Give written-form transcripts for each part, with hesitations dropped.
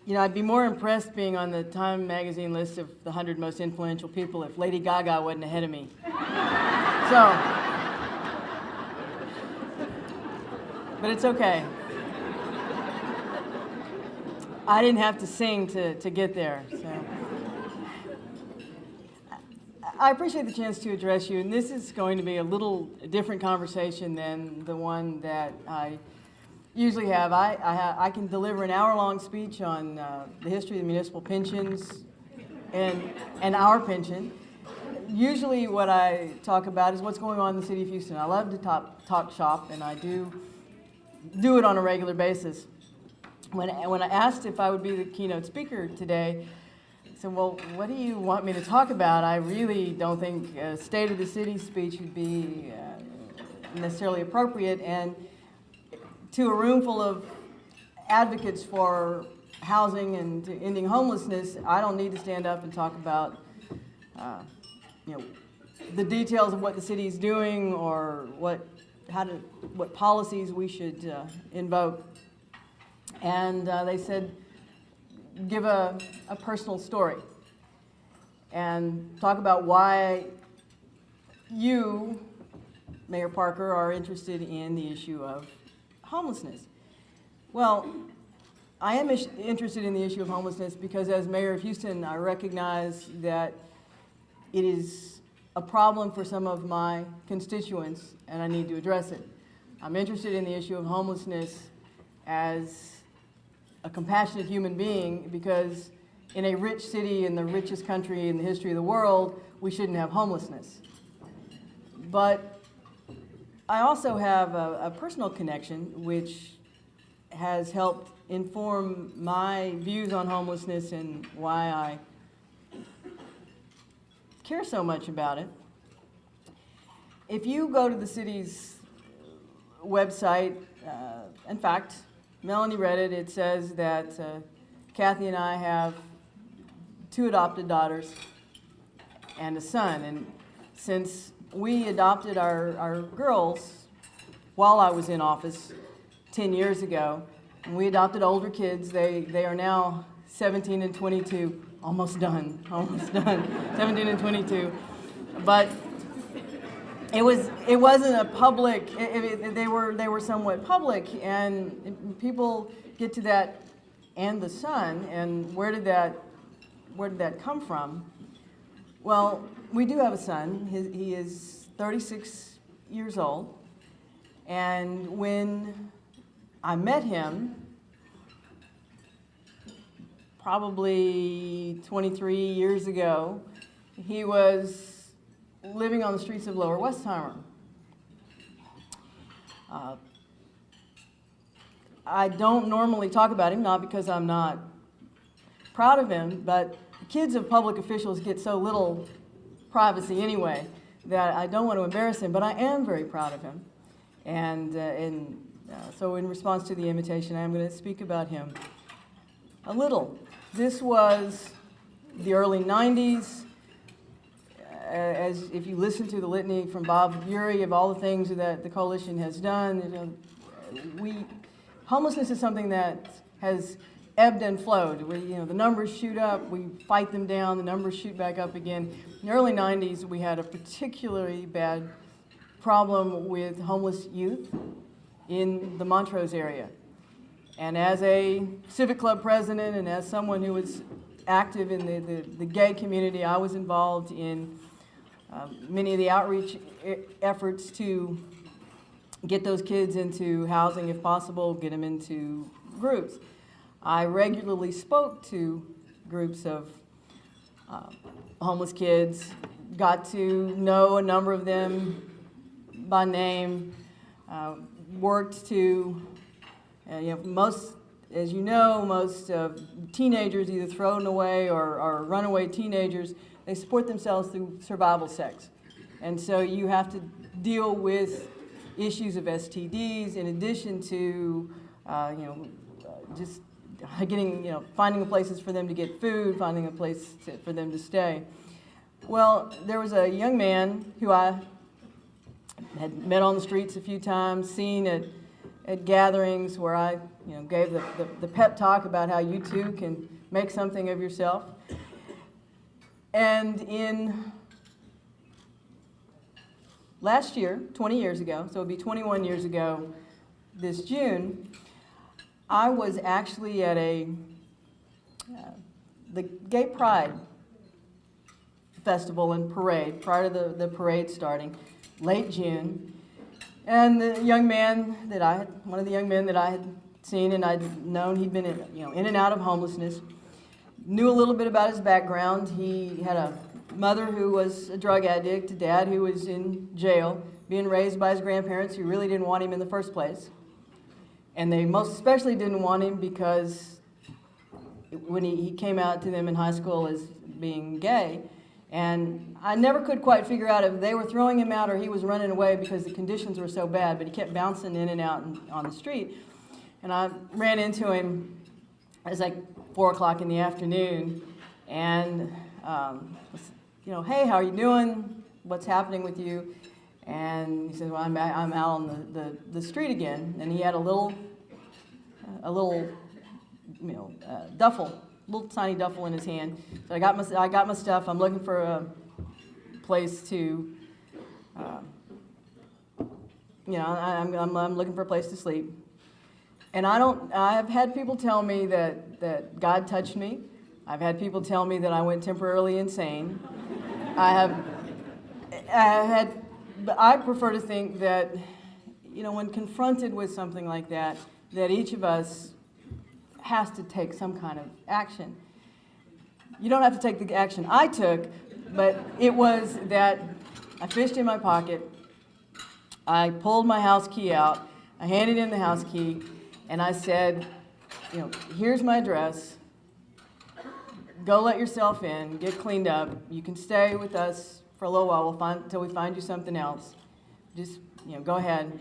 You know, I'd be more impressed being on the Time magazine list of the 100 most influential people if Lady Gaga wasn't ahead of me. But it's okay. I didn't have to sing to get there, so. I appreciate the chance to address you, and this is going to be a little different conversation than the one that I usually have. I can deliver an hour-long speech on the history of the municipal pensions and our pension. Usually what I talk about is what's going on in the city of Houston. I love to talk shop, and I do it on a regular basis. When I asked if I would be the keynote speaker today, I said, well, what do you want me to talk about? I really don't think a State of the City speech would be necessarily appropriate. And to a room full of advocates for housing and to ending homelessness, I don't need to stand up and talk about the details of what the city is doing or what policies we should invoke. And they said, give a personal story and talk about why you, Mayor Parker, are interested in the issue of homelessness. Well, I am interested in the issue of homelessness because as Mayor of Houston, I recognize that it is a problem for some of my constituents and I need to address it. I'm interested in the issue of homelessness as a compassionate human being because in a rich city in the richest country in the history of the world, we shouldn't have homelessness. But I also have a personal connection which has helped inform my views on homelessness and why I care so much about it. If you go to the city's website, in fact, Melanie read it. It says that Kathy and I have 2 adopted daughters and a son. And since we adopted our girls while I was in office 10 years ago, and we adopted older kids, they are now 17 and 22, almost done, 17 and 22. But it wasn't a public. They were somewhat public, and people get to that, and the son, and where did that come from? Well, we do have a son. He is 36 years old, and when I met him, probably 23 years ago, he was living on the streets of Lower Westheimer. I don't normally talk about him, not because I'm not proud of him, but kids of public officials get so little privacy anyway that I don't want to embarrass him, but I am very proud of him. And so in response to the invitation, I'm going to speak about him a little. This was the early 90s. As if you listen to the litany from Bob Bury of all the things that the coalition has done, homelessness is something that has ebbed and flowed. The numbers shoot up, we fight them down, the numbers shoot back up again. In the early 90s, we had a particularly bad problem with homeless youth in the Montrose area. And as a civic club president and as someone who was active in the gay community, I was involved in many of the outreach efforts to get those kids into housing if possible, get them into groups. I regularly spoke to groups of homeless kids, got to know a number of them by name, worked to, most teenagers either thrown away or runaway teenagers, they support themselves through survival sex. And so you have to deal with issues of STDs in addition to, just finding places for them to get food, finding a place for them to stay. Well, there was a young man who I had met on the streets a few times, seen at gatherings where I gave the pep talk about how you too can make something of yourself. And in last year, 20 years ago, so it would be 21 years ago this June, I was actually at the Gay Pride Festival and Parade, prior to the parade starting, late June. And the young man that one of the young men that I had seen and I'd known, he'd been in and out of homelessness, knew a little bit about his background. He had a mother who was a drug addict, a dad who was in jail, being raised by his grandparents who really didn't want him in the first place. And they most especially didn't want him because when he came out to them in high school as being gay, and I never could quite figure out if they were throwing him out or he was running away because the conditions were so bad, but he kept bouncing in and out on the street. And I ran into him, it was like 4 o'clock in the afternoon, and hey, how are you doing? What's happening with you? And he said, well, I'm out on the street again. And he had a little duffel, little tiny duffel in his hand. So I got my stuff. I'm looking for a place to, I'm looking for a place to sleep. And I have had people tell me that God touched me. I've had people tell me that I went temporarily insane. But I prefer to think that, when confronted with something like that each of us has to take some kind of action. You don't have to take the action I took, but it was that I fished in my pocket, I pulled my house key out, I handed in the house key, and I said, here's my address, go let yourself in, get cleaned up, you can stay with us for a little while, until we find you something else. Just, go ahead.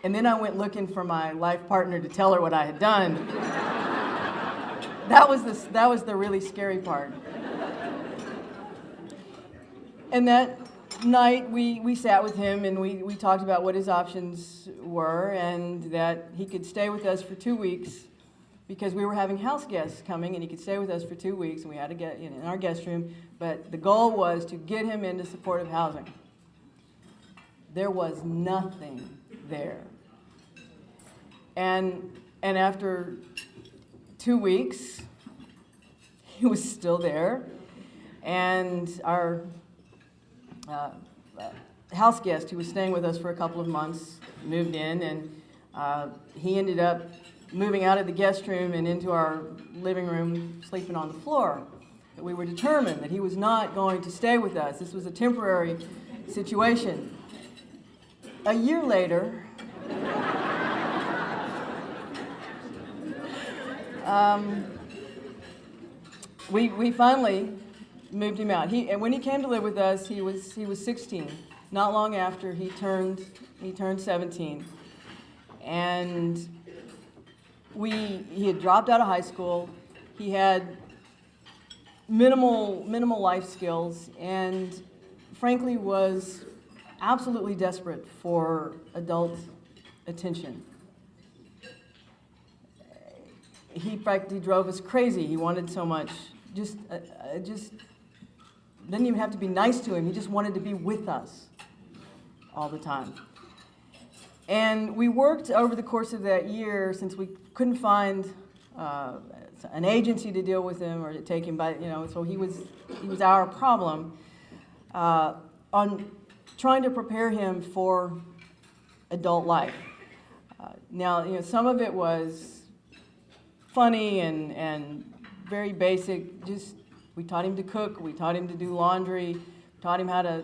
And then I went looking for my life partner to tell her what I had done. That was the really scary part. And that night we sat with him and we talked about what his options were, and that he could stay with us for 2 weeks because we were having house guests coming, and he could stay with us for 2 weeks, and we had to get in our guest room. But the goal was to get him into supportive housing. There was nothing there. And after 2 weeks, he was still there. And our house guest, who was staying with us for a couple of months, moved in, and he ended up moving out of the guest room and into our living room, sleeping on the floor. But we were determined that he was not going to stay with us. This was a temporary situation. A year later, we finally moved him out. And when he came to live with us, he was 16. Not long after he turned 17, and he had dropped out of high school. He had minimal life skills, and frankly was absolutely desperate for adult attention. He practically drove us crazy. He wanted so much. Just didn't even have to be nice to him. He just wanted to be with us all the time. And we worked over the course of that year, since we couldn't find an agency to deal with him or to take him by, so he was our problem, on trying to prepare him for adult life. Now, some of it was funny and very basic. Just, we taught him to cook, we taught him to do laundry, taught him how to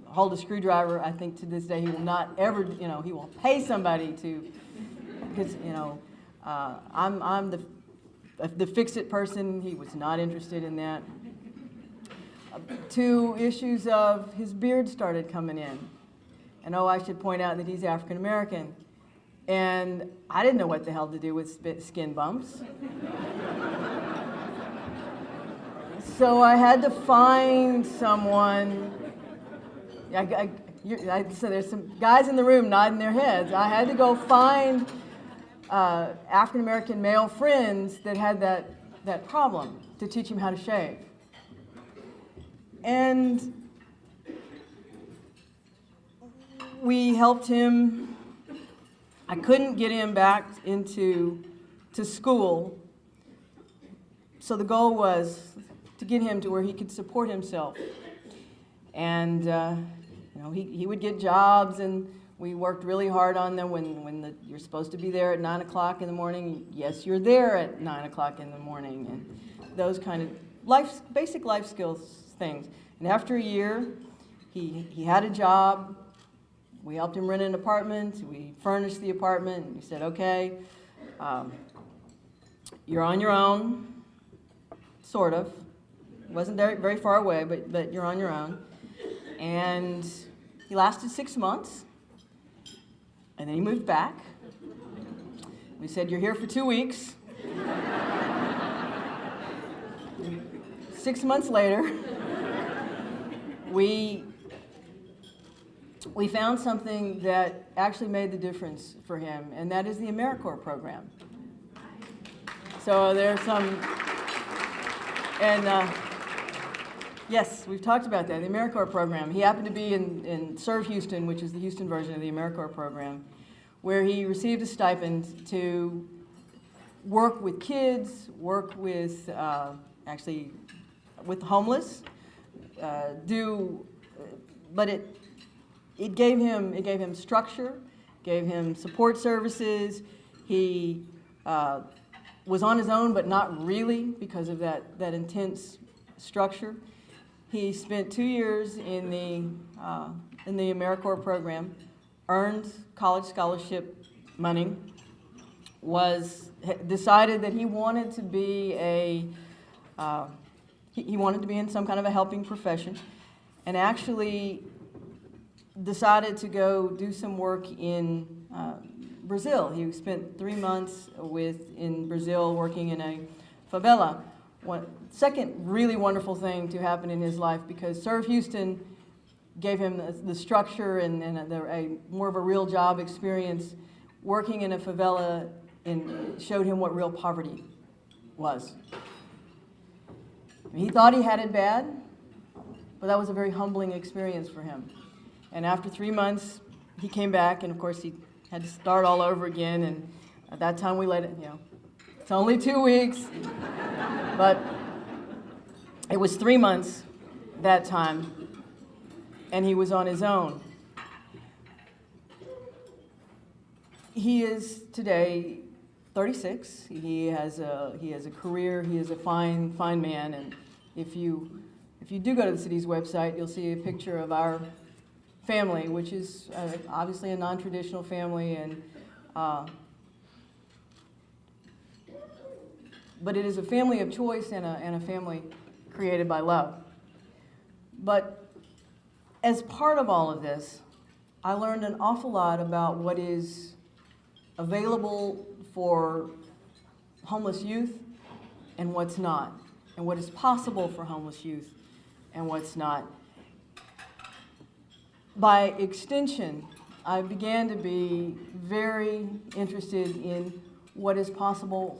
hold a screwdriver. I think to this day he will not ever, he will pay somebody to, because, I'm the fix-it person. He was not interested in that. To issues of his beard started coming in. And I should point out that he's African American. And I didn't know what the hell to do with skin bumps. So I had to find someone. So there's some guys in the room nodding their heads. I had to go find African-American male friends that had that problem to teach him how to shave. And we helped him. I couldn't get him back into school, so the goal was to get him to where he could support himself. And you know, he would get jobs, and we worked really hard on them. When you're supposed to be there at 9 o'clock in the morning, yes, you're there at 9 o'clock in the morning, and those kind of basic life skills things. And after a year, he had a job. We helped him rent an apartment. We furnished the apartment. And we said, okay, you're on your own, sort of. It wasn't very far away, but you're on your own. And he lasted 6 months, and then he moved back. We said, you're here for 2 weeks. 6 months later, we found something that actually made the difference for him, and that is the AmeriCorps program. So there's some, and yes, we've talked about that, the AmeriCorps program. He happened to be in Serve Houston, which is the Houston version of the AmeriCorps program, where he received a stipend to work with kids, work with, actually, with homeless, but it gave him structure, gave him support services. He was on his own, but not really because of that intense structure. He spent 2 years in the AmeriCorps program, earned college scholarship money, decided that he wanted to be he wanted to be in some kind of a helping profession, and actually decided to go do some work in Brazil. He spent 3 months in Brazil working in a favela. Second really wonderful thing to happen in his life, because Serve Houston gave him the structure and more of a real job experience. Working in a favela showed him what real poverty was. He thought he had it bad, but that was a very humbling experience for him. And after 3 months, he came back, and of course he had to start all over again, and at that time we let it, it's only 2 weeks, but it was 3 months that time, and he was on his own. He is today 36. He has a career. He is a fine man, and if you do go to the city's website, you'll see a picture of our family, which is obviously a non-traditional family, and but it is a family of choice and a family created by love. But as part of all of this, I learned an awful lot about what is available for homeless youth and what's not, and what is possible for homeless youth and what's not. By extension, I began to be very interested in what is possible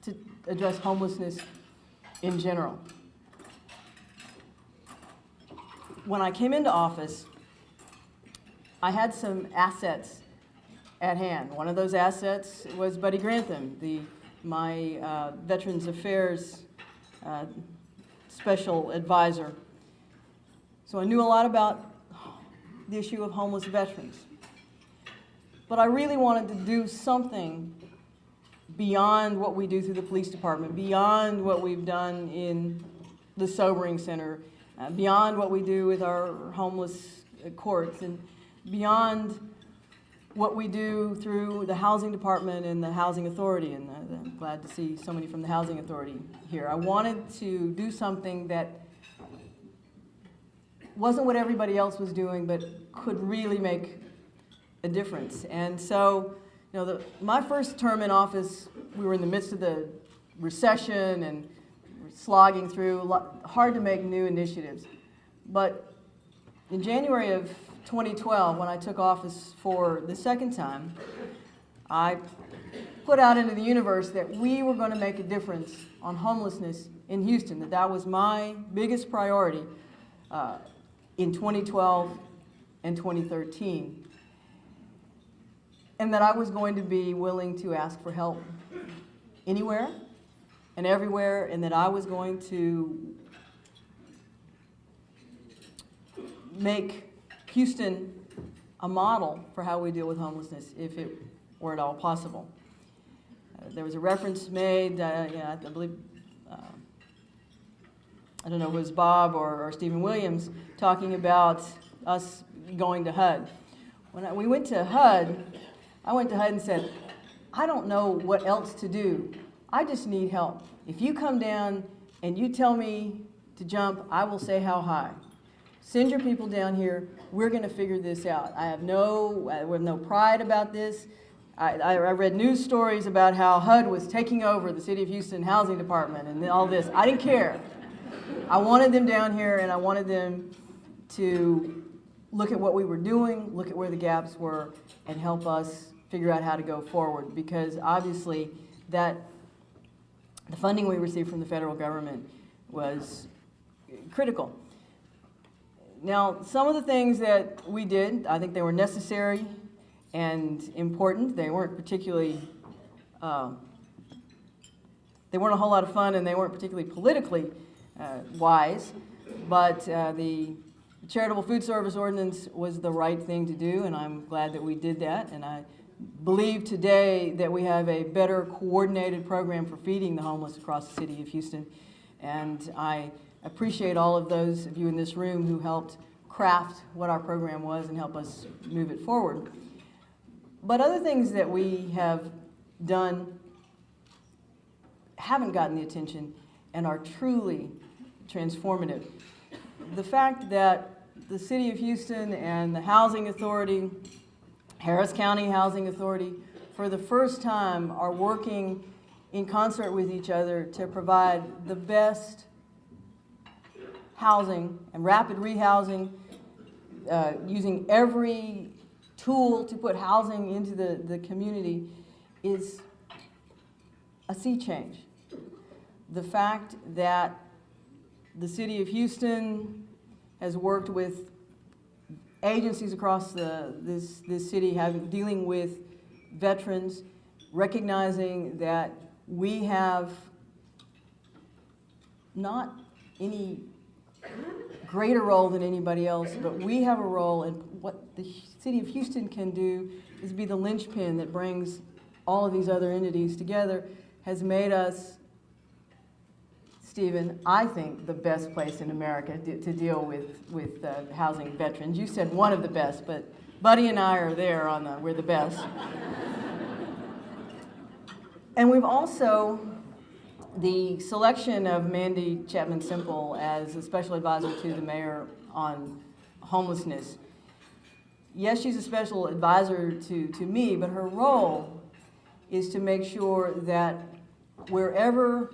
to address homelessness in general. When I came into office, I had some assets at hand. One of those assets was Buddy Grantham, my Veterans Affairs special advisor. So I knew a lot about the issue of homeless veterans. But I really wanted to do something beyond what we do through the police department, beyond what we've done in the sobering center, beyond what we do with our homeless courts, and beyond what we do through the housing department and the housing authority. And I'm glad to see so many from the housing authority here. I wanted to do something that wasn't what everybody else was doing, but could really make a difference. And so, my first term in office, we were in the midst of the recession and slogging through, hard to make new initiatives. But in January of 2012, when I took office for the second time, I put out into the universe that we were going to make a difference on homelessness in Houston, that that was my biggest priority in 2012 and 2013, and that I was going to be willing to ask for help anywhere and everywhere, and that I was going to make Houston a model for how we deal with homelessness if it were at all possible. There was a reference made, I believe, I don't know if it was Bob or Stephen Williams, talking about us going to HUD. When we went to HUD, I went to HUD and said, I don't know what else to do. I just need help. If you come down and you tell me to jump, I will say how high. Send your people down here. We're going to figure this out. I have no pride about this. I read news stories about how HUD was taking over the City of Houston Housing Department and all this. I didn't care. I wanted them down here, and I wanted them to look at what we were doing, look at where the gaps were, and help us figure out how to go forward, because obviously that the funding we received from the federal government was critical. Now, some of the things that we did, I think they were necessary and important. They weren't particularly, they weren't a whole lot of fun, and they weren't particularly politically wise, but the charitable food service ordinance was the right thing to do, and I'm glad that we did that. And I believe today that we have a better coordinated program for feeding the homeless across the City of Houston. And I appreciate all of those of you in this room who helped craft what our program was and help us move it forward. But other things that we have done haven't gotten the attention and are truly transformative. The fact that the City of Houston and the Housing Authority, Harris County Housing Authority, for the first time are working in concert with each other to provide the best housing and rapid rehousing, using every tool to put housing into the community, is a sea change. The fact that the City of Houston has worked with agencies across this city dealing with veterans, recognizing that we have not any greater role than anybody else, but we have a role, and what the City of Houston can do is be the linchpin that brings all of these other entities together, has made us, Stephen, I think, the best place in America to deal with housing veterans. You said one of the best, but Buddy and I are there on we're the best. And we've also, the selection of Mandy Chapman Simple as a special advisor to the mayor on homelessness. Yes, she's a special advisor to me, but her role is to make sure that wherever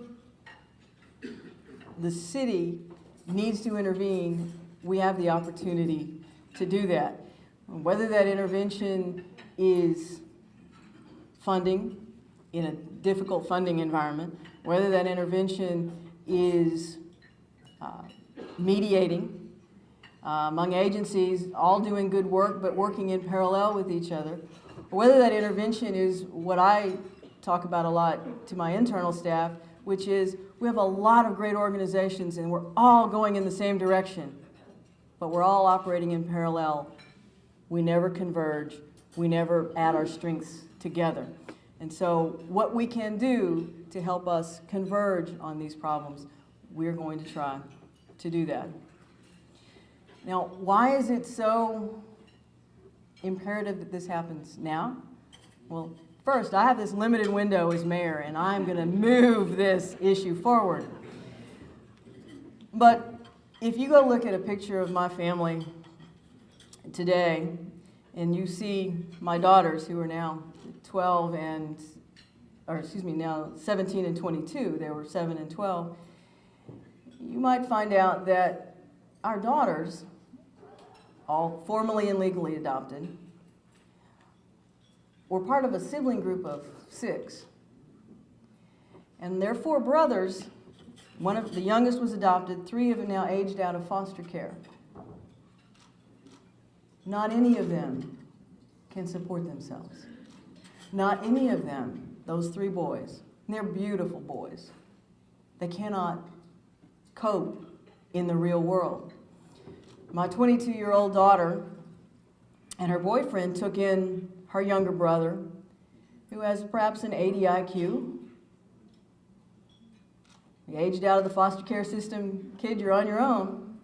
the city needs to intervene, we have the opportunity to do that. Whether that intervention is funding in a difficult funding environment, whether that intervention is mediating among agencies all doing good work but working in parallel with each other, or whether that intervention is what I talk about a lot to my internal staff, which is we have a lot of great organizations and we're all going in the same direction, but we're all operating in parallel. We never converge. We never add our strengths together. And so what we can do to help us converge on these problems, we're going to try to do that. Now, why is it so imperative that this happens now? Well, first, I have this limited window as mayor, and I'm going to move this issue forward. But if you go look at a picture of my family today, and you see my daughters who are now 12 and, or excuse me, now 17 and 22, they were 7 and 12, you might find out that our daughters, all formally and legally adopted, were part of a sibling group of 6. And their 4 brothers, the youngest was adopted, 3 of them now aged out of foster care. Not any of them can support themselves. Not any of them, those 3 boys, and they're beautiful boys, they cannot cope in the real world. My 22-year-old daughter and her boyfriend took in her younger brother, who has perhaps an 80 IQ. He aged out of the foster care system. Kid, you're on your own.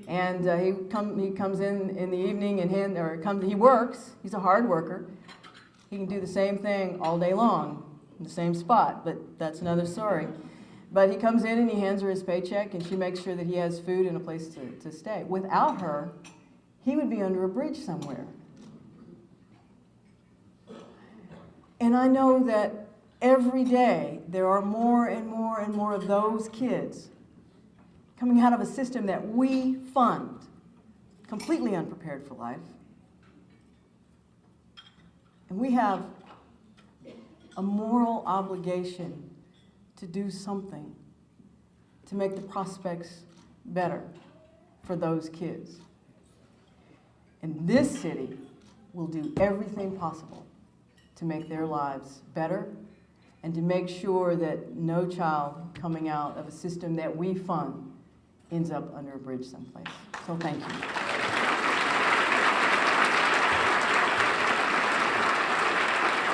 And he comes in the evening and he works. He's a hard worker. He can do the same thing all day long in the same spot, but that's another story. But he comes in and he hands her his paycheck, and she makes sure that he has food and a place to stay. Without her, he would be under a bridge somewhere. And I know that every day there are more and more and more of those kids coming out of a system that we fund, completely unprepared for life. And we have a moral obligation to do something to make the prospects better for those kids. And this city will do everything possible to make their lives better and to make sure that no child coming out of a system that we fund ends up under a bridge someplace. So thank you.